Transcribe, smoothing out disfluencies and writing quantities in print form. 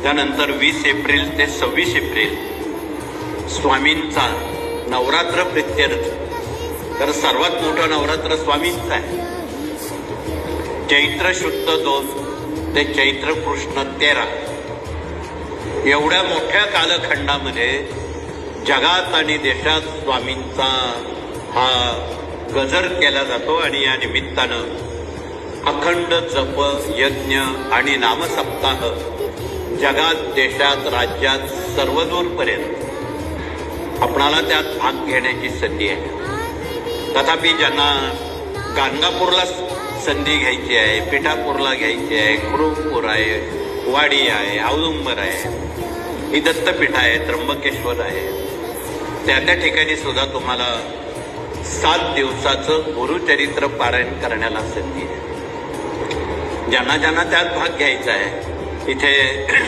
त्यानंतर 20 एप्रिल ते 26 एप्रिल स्वामींचा नवरात्र प्रित्यर्थ, तर सर्वात मोठं नवरात्र स्वामींचं आहे. चैत्र शुद्ध 2 ते चैत्र कृष्ण 13 एवढ्या मोठ्या कालखंडामध्ये जगात आणि देशात स्वामींचा हा गजर केला जातो. आणि या निमित्तानं अखंड जप, यज्ञ आणि नामसप्ताह जगात, देशात, राज्यात सर्वदूरपर्यंत आपणाला त्यात भाग घेण्याची संधी आहे. तथापि ज्यांना गाणगापूरला संधी घ्यायची आहे, पिठापूरला घ्यायची आहे, खुरुमपूर आहे, वाडी आहे, औदुंबर आहे, ही दत्तपीठ आहे, त्र्यंबकेश्वर आहे, त्या ठिकाणी सुद्धा तुम्हाला 7 दिवसाचं गुरुचरित्र पारायण करण्याला संधी आहे. ज्यांना ज्यांना त्यात भाग घ्यायचा आहे इथे